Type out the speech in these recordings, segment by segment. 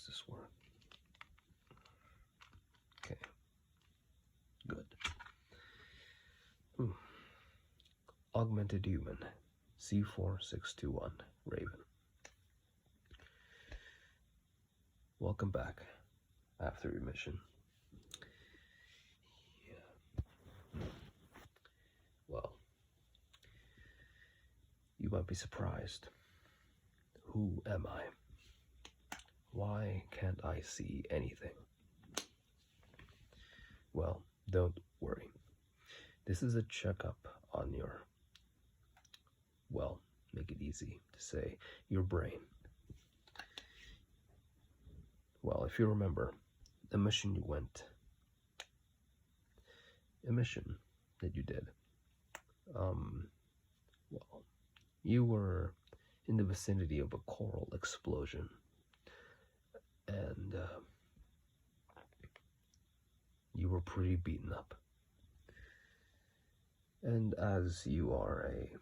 does this work? Okay. Good. Augmented human. C4621. Raven. Welcome back after your mission. Yeah. Well, you might be surprised. Who am I? Why can't I see anything? Well, don't worry. This is a checkup on your, well, make it easy to say, your brain. Well, if you remember, the mission that you did, well, you were in the vicinity of a coral explosion, and you were pretty beaten up. And as you are a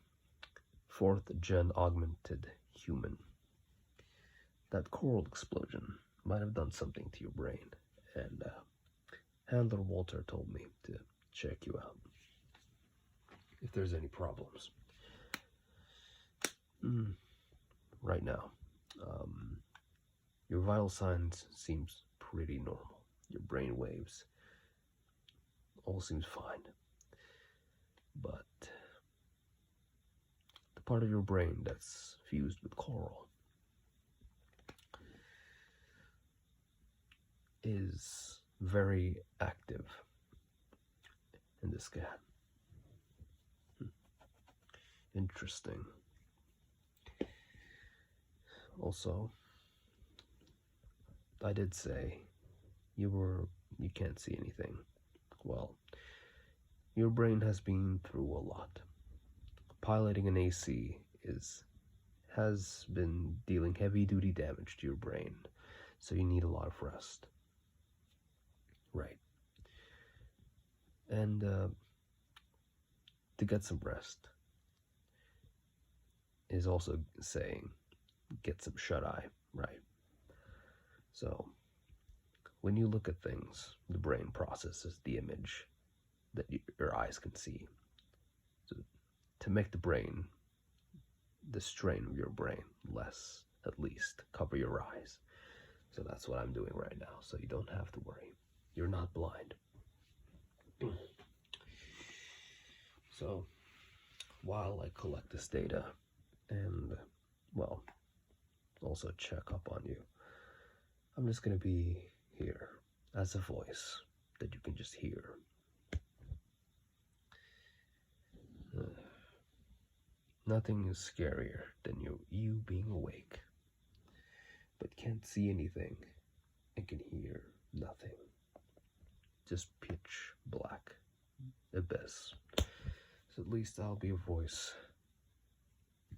4th-gen augmented human, that coral explosion might have done something to your brain, and Handler Walter told me to check you out if there's any problems. Right now, your vital signs seems pretty normal. Your brain waves all seems fine, but the part of your brain that's fused with coral is very active in the scan. Interesting. Also, I did say you can't see anything. Well, your brain has been through a lot. Piloting an AC has been dealing heavy-duty damage to your brain, so you need a lot of rest. Right. And to get some rest is also saying get some shut-eye, right? So when you look at things, the brain processes the image that your eyes can see. So to make the strain of your brain less, at least, cover your eyes. So that's what I'm doing right now, so you don't have to worry. You're not blind. So while I collect this data and, well, also check up on you, I'm just going to be here as a voice that you can just hear. Nothing is scarier than you being awake, but can't see anything and can hear nothing. Just pitch black abyss. So at least I'll be a voice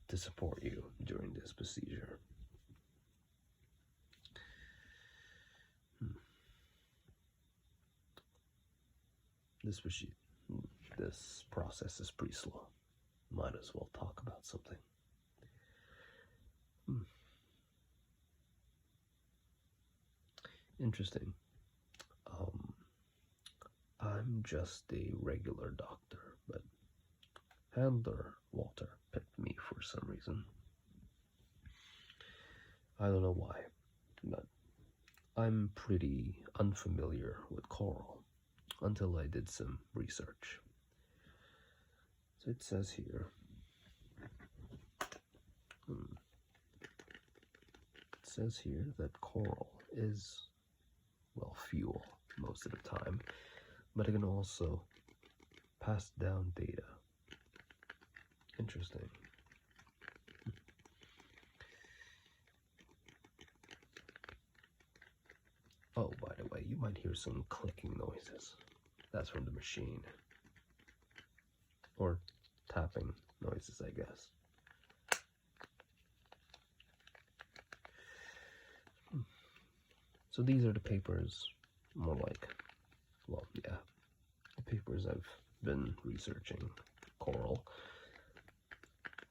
to support you during this procedure. This process is pretty slow. Might as well talk about something. Interesting. I'm just a regular doctor, but Handler Walter picked me for some reason. I don't know why, but I'm pretty unfamiliar with coral until I did some research. So it says here, that coral is, well, fuel most of the time, but it can also pass down data. Interesting. Oh, by the way, you might hear some clicking noises. That's from the machine. Or tapping noises, I guess. So these are the papers, more like, well, yeah, the papers I've been researching. Coral.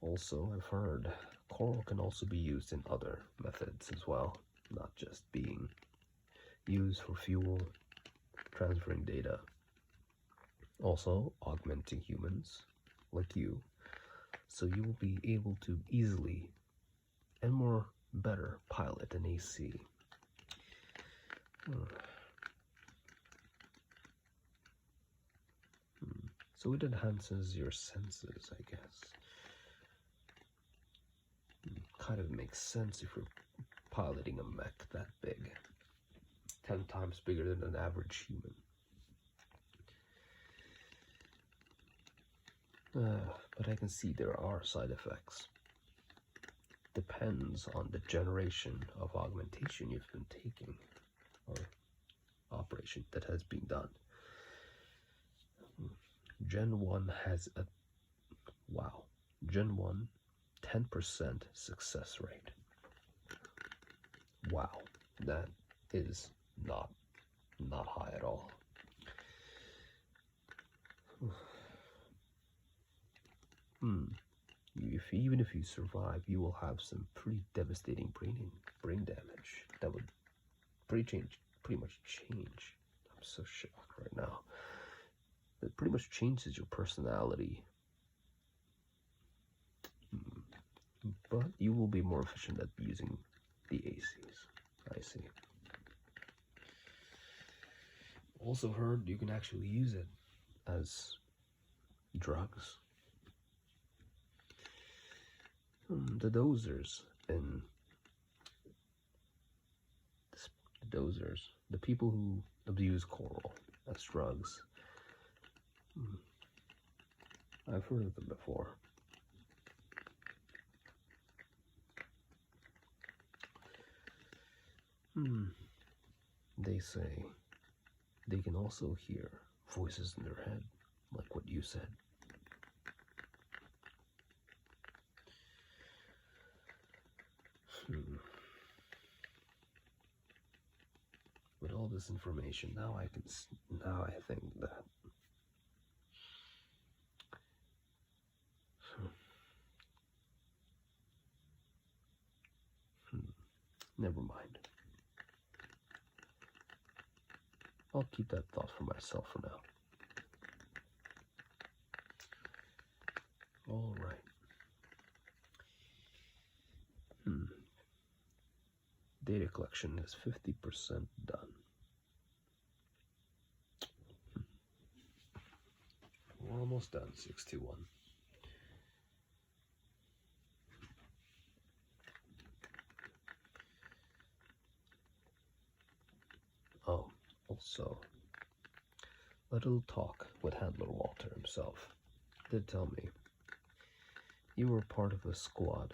Also, I've heard coral can also be used in other methods as well. not just being used for fuel, transferring data, also augmenting humans like you, so you will be able to easily and more better pilot an AC. So it enhances your senses, I guess. Kind of makes sense if you're piloting a mech that big, 10 times bigger than an average human. But I can see there are side effects. Depends on the generation of augmentation you've been taking, or operation that has been done. Gen 1 has a, wow, Gen 1, 10% success rate. Wow, that is not high at all. Even if you survive, you will have some pretty devastating brain damage that would pretty much change. I'm so shocked right now. It pretty much changes your personality. But you will be more efficient at using the ACs. I see. Also heard you can actually use it as drugs. The dosers in the people who abuse coral as drugs, I've heard of them before. They say they can also hear voices in their head, like what you said. With all this information, now I think that never mind. I'll keep that thought for myself for now. All right. Data collection is 50% done. We're almost done, 61. Oh, also, a little talk with Handler Walter himself did tell me you were part of a squad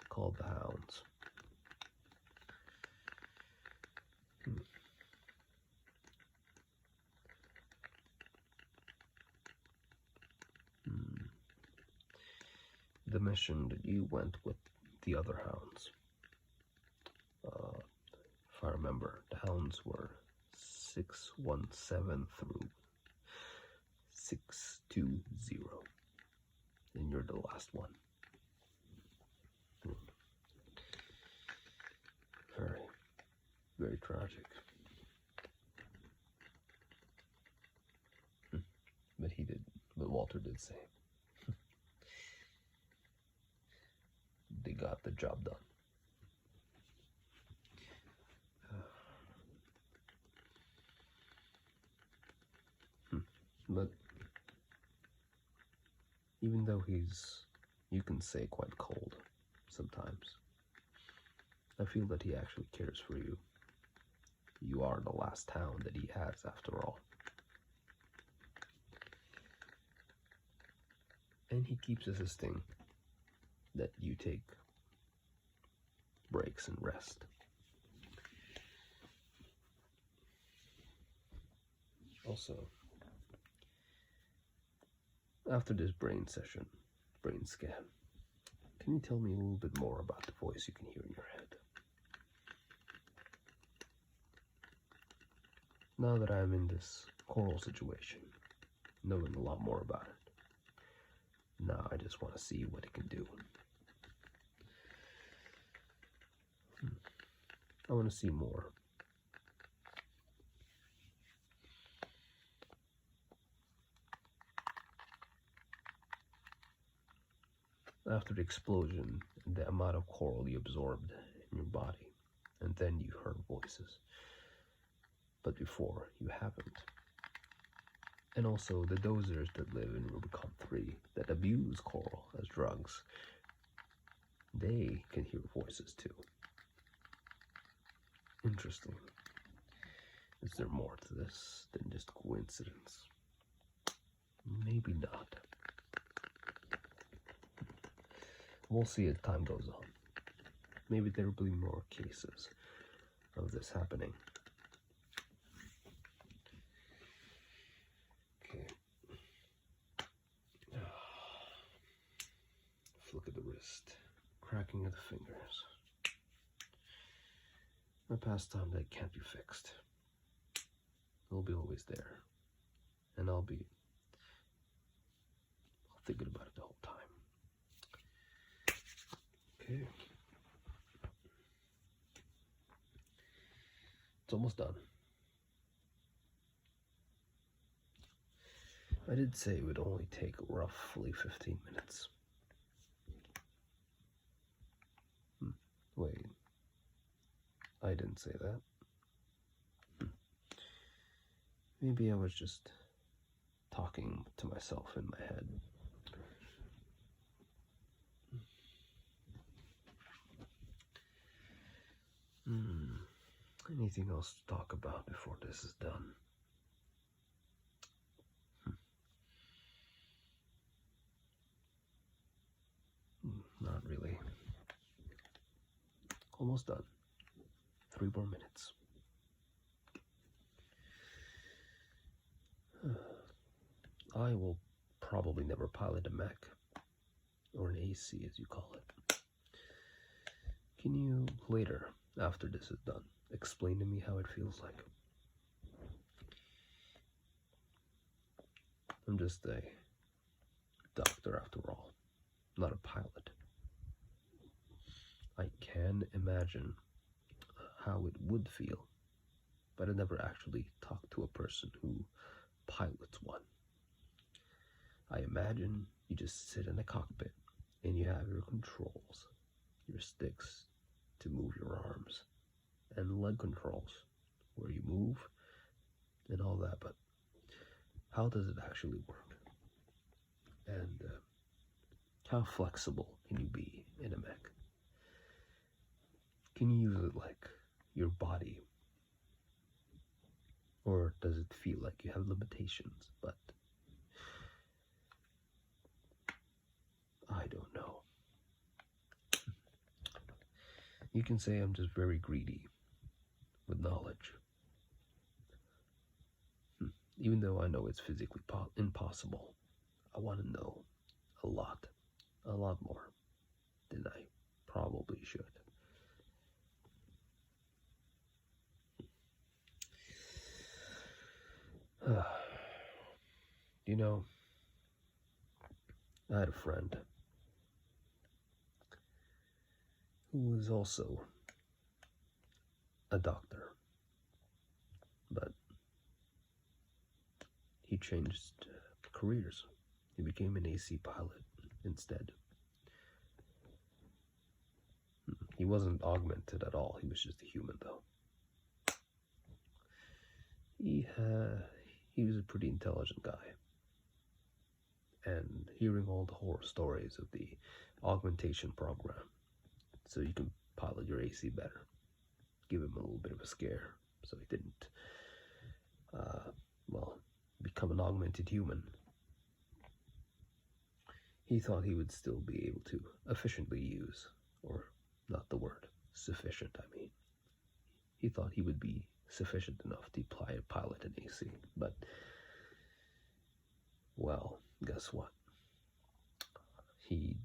called the Hounds. The mission that you went with the other Hounds. If I remember, the Hounds were 617 through 620, and you're the last one. Very, very tragic. But Walter did say they got the job done. But even though he's, you can say, quite cold sometimes, I feel that he actually cares for you. You are the last town that he has, after all. And he keeps insisting that you take breaks and rest. Also, after this brain scan, can you tell me a little bit more about the voice you can hear in your head? Now that I'm in this coral situation, knowing a lot more about it, now I just want to see what it can do. I want to see more. After the explosion, the amount of coral you absorbed in your body, and then you heard voices. But before, you haven't. And also, the dozers that live in Rubicon 3 that abuse coral as drugs, they can hear voices too. Interesting. Is there more to this than just coincidence? Maybe not. We'll see as time goes on. Maybe there will be more cases of this happening. Okay. Flick of the wrist. Cracking of the fingers. A pastime that can't be fixed. It'll be always there. And I'll thinking about it the whole time. Okay. It's almost done. I did say it would only take roughly 15 minutes. Wait. I didn't say that. Maybe I was just talking to myself in my head. Anything else to talk about before this is done? Not really. Almost done. 3 more minutes. I will probably never pilot a mech, or an AC as you call it. Can you later, after this is done, explain to me how it feels like? I'm just a doctor after all, not a pilot. I can imagine how it would feel, but I never actually talked to a person who pilots one. I imagine you just sit in a cockpit and you have your controls, your sticks to move your arms, and leg controls where you move and all that, but how does it actually work? And how flexible can you be in a mech? Can you use it like your body? Or does it feel like you have limitations, but I don't know. You can say I'm just very greedy with knowledge. Even though I know it's physically impossible, I want to know a lot more than I probably should. You know, I had a friend who was also a doctor, but he changed careers. He became an AC pilot instead. He wasn't augmented at all. He was just a human, though. He was a pretty intelligent guy. And hearing all the horror stories of the augmentation program, so you can pilot your AC better, give him a little bit of a scare, so he didn't, become an augmented human. He thought he would still be able to efficiently use, or not the word, sufficient, I mean. He thought he would be sufficient enough to pilot an AC, but, well, guess what? He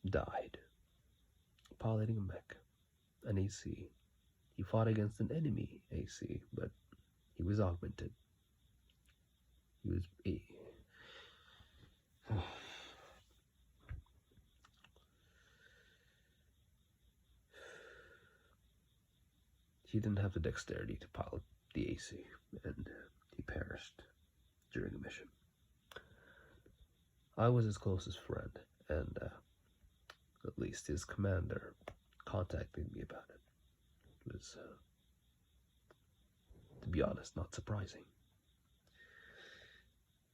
died piloting a mech, an AC. He fought against an enemy AC, but he was augmented. He was didn't have the dexterity to pilot the AC, and he perished during a mission. I was his closest friend, and at least his commander contacted me about it. It was, to be honest, not surprising.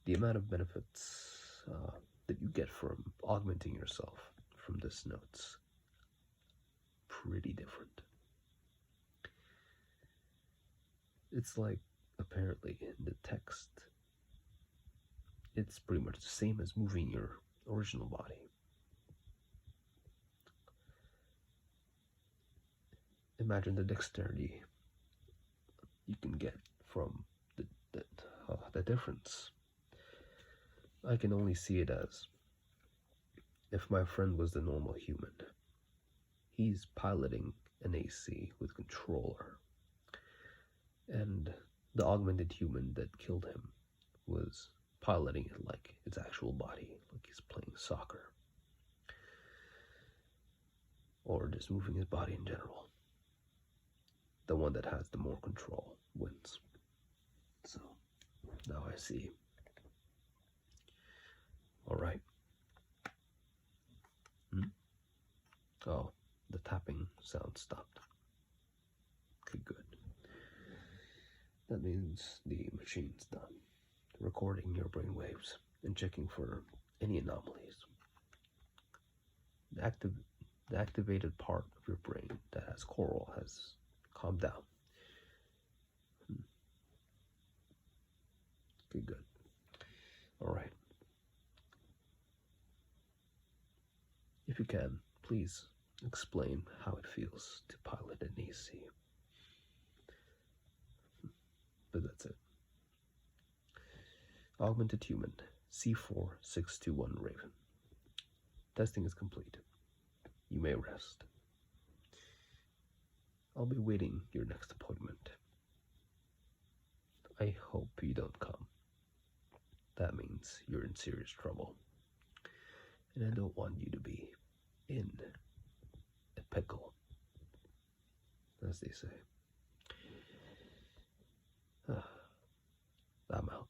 The amount of benefits that you get from augmenting yourself from this note's pretty different. It's like, apparently, in the text, it's pretty much the same as moving your original body. Imagine the dexterity you can get from the difference. I can only see it as if my friend was the normal human. He's piloting an AC with controller, and the augmented human that killed him was piloting it like its actual body, like he's playing soccer, or just moving his body in general. The one that has the more control wins. So, now I see. Alright. Oh, the tapping sound stopped. Okay, good. That means the machine's done recording your brainwaves and checking for any anomalies. The activated part of your brain that has coral has calmed down. Okay, good. Alright. If you can, please explain how it feels to pilot an AC. But that's it. Augmented Human, C4621 Raven. Testing is complete. You may rest. I'll be waiting your next appointment. I hope you don't come. That means you're in serious trouble. And I don't want you to be in a pickle, as they say. I'm out.